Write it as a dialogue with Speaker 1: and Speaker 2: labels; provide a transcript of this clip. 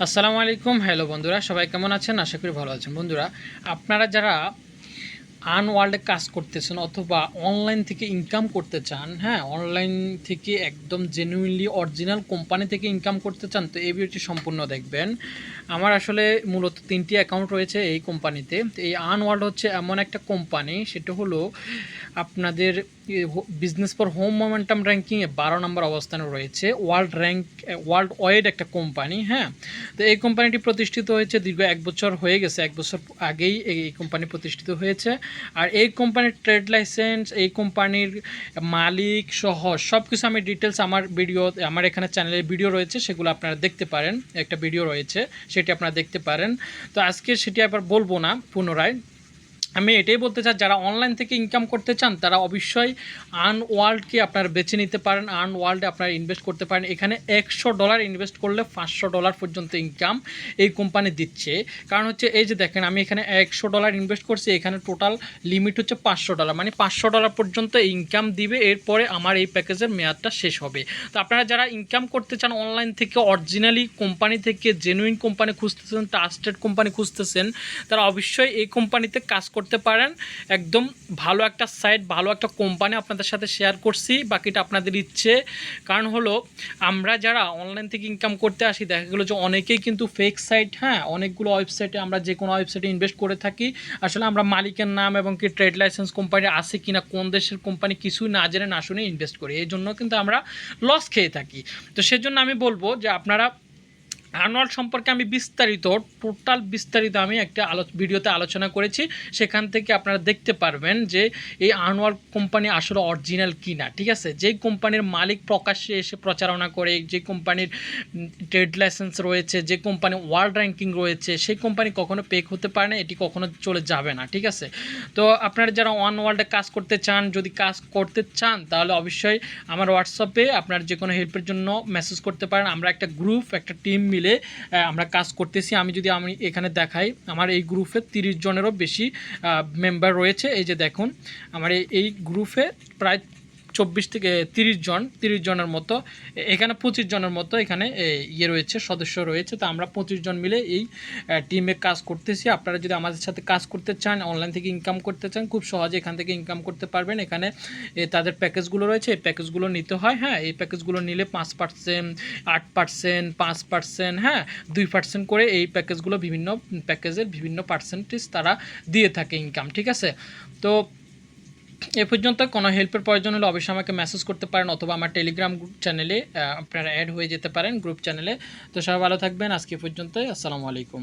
Speaker 1: আসসালামু আলাইকুম। হ্যালো বন্ধুরা, সবাই কেমন আছেন? আশা করি ভালো আছেন। বন্ধুরা, আপনারা যারা আনওয়ার্ল্ডে কাজ করতেছেন অথবা অনলাইন থেকে ইনকাম করতে চান, হ্যাঁ, অনলাইন থেকে একদম জেনুইনলি অরিজিনাল কোম্পানি থেকে ইনকাম করতে চান, তো এই ভিডিওটি সম্পূর্ণ দেখবেন। আমার আসলে মূলত 3টি অ্যাকাউন্ট রয়েছে এই কোম্পানিতে। তো এই আনওয়ার্ল্ড হচ্ছে এমন একটা কোম্পানি, সেটা হলো আপনাদের বিজনেস ফর হোম মোমেন্টাম র্যাঙ্কিংয়ে 12 নম্বর অবস্থানে রয়েছে। ওয়ার্ল্ড ওয়াইড একটা কোম্পানি, হ্যাঁ। তো এই কোম্পানিটি প্রতিষ্ঠিত হয়েছে দীর্ঘ 1 বছর হয়ে গেছে, 1 বছর আগেই এই কোম্পানি প্রতিষ্ঠিত হয়েছে। আর এই কোম্পানির ট্রেড লাইসেন্স, এই কোম্পানির মালিক সহ সব কিছু আমি ডিটেলস আমার এখানে চ্যানেলের ভিডিও রয়েছে, সেগুলো আপনারা দেখতে পারেন। একটা ভিডিও রয়েছে, সেটি আপনারা দেখতে পারেন। তো আজকে সেটি আবার বলবো না পুনরায়। আমি এটাই বলতে চাই, যারা অনলাইন থেকে ইনকাম করতে চান তারা অবশ্যই আনওয়ার্ল্ডকে আপনারা বেছে নিতে পারেন। আনওয়ার্ল্ডে আপনারা ইনভেস্ট করতে পারেন। এখানে $100 ইনভেস্ট করলে $500 পর্যন্ত ইনকাম এই কোম্পানি দিচ্ছে। কারণ হচ্ছে এই যে দেখেন, আমি এখানে $100 ইনভেস্ট করছি, এখানে টোটাল লিমিট হচ্ছে $500, মানে $500 পর্যন্ত ইনকাম দিবে। এরপরে আমার এই প্যাকেজের মেয়াদটা শেষ হবে। তো আপনারা যারা ইনকাম করতে চান অনলাইন থেকে, অরিজিনালি কোম্পানি থেকে জেনুইন কোম্পানি খুঁজতেছেন, ট্রাস্টেড কোম্পানি খুঁজতেছেন, তারা অবশ্যই এই কোম্পানিতে কাজ করতে পারেন। একদম ভালো একটা সাইট, ভালো একটা কোম্পানি আপনাদের সাথে শেয়ার করছি, বাকিটা আপনাদের ইচ্ছে। কারণ হলো আমরা যারা অনলাইন থেকে ইনকাম করতে আসি, দেখা গেলো যে অনেকেই কিন্তু ফেক সাইট, হ্যাঁ, অনেকগুলো ওয়েবসাইটে, আমরা যে কোনো ওয়েবসাইটে ইনভেস্ট করে থাকি, আসলে আমরা মালিকের নাম এবং কি ট্রেড লাইসেন্স কোম্পানি আছে কিনা, কোন দেশের কোম্পানি, কিছুই না জেনে না শুনে ইনভেস্ট করি। এই জন্য কিন্তু আমরা লস খেয়ে থাকি। তো সেজন্য আমি বলবো যে আপনারা আনওয়ার্ল্ড সম্পর্কে আমি বিস্তারিত আমি একটা ভিডিওতে আলোচনা করেছি। সেখান থেকে আপনারা দেখতে পারবেন যে এই আনওয়ার্ল্ড কোম্পানি আসলে অরিজিনাল কি না, ঠিক আছে। যেই কোম্পানির মালিক প্রকাশ্যে এসে প্রচারণা করে, যে কোম্পানির ট্রেড লাইসেন্স রয়েছে, যে কোম্পানি ওয়ার্ল্ড র্যাঙ্কিং রয়েছে, সেই কোম্পানি কখনো পেক হতে পারে না, এটি কখনো চলে যাবে না, ঠিক আছে। তো আপনারা যারা ওয়ার্ল্ডে কাজ করতে চান, যদি কাজ করতে চান, তাহলে অবশ্যই আমার হোয়াটসঅ্যাপে আপনার যে কোনো হেল্পের জন্য মেসেজ করতে পারেন। আমরা একটা গ্রুপ, একটা টিম মিলে আমরা কাজ করতেছি। আমি এখানে দেখাই, আমার এই গ্রুপে 30 জনেরও বেশি মেম্বার রয়েছে। এই যে দেখুন, আমার এই গ্রুপে প্রায় 24 থেকে 30 জনের মতো, এখানে 25 জনের মতো এখানে রয়েছে, সদস্য রয়েছে। তো আমরা 25 জন মিলে এই টিমে কাজ করতেছি। আপনারা যদি আমাদের সাথে কাজ করতে চান, অনলাইন থেকে ইনকাম করতে চান, খুব সহজে এখান থেকে ইনকাম করতে পারবেন। এখানে তাদের প্যাকেজগুলো রয়েছে, এই প্যাকেজগুলো নিতে হয়, হ্যাঁ। এই প্যাকেজগুলো নিলে 5%, 8%, 5%, হ্যাঁ, 2% করে এই প্যাকেজগুলো, বিভিন্ন প্যাকেজের বিভিন্ন পার্সেন্টেজ তারা দিয়ে থাকে ইনকাম, ঠিক আছে। তো এ পর্যন্ত কোনো হেল্পের প্রয়োজন হলে অবশ্যই আমাকে মেসেজ করতে পারেন, অথবা আমার টেলিগ্রাম চ্যানেলে আপনারা অ্যাড হয়ে যেতে পারেন, গ্রুপ চ্যানেলে। তো সবাই ভালো থাকবেন। আজকে পর্যন্তই। আসসালামু আলাইকুম।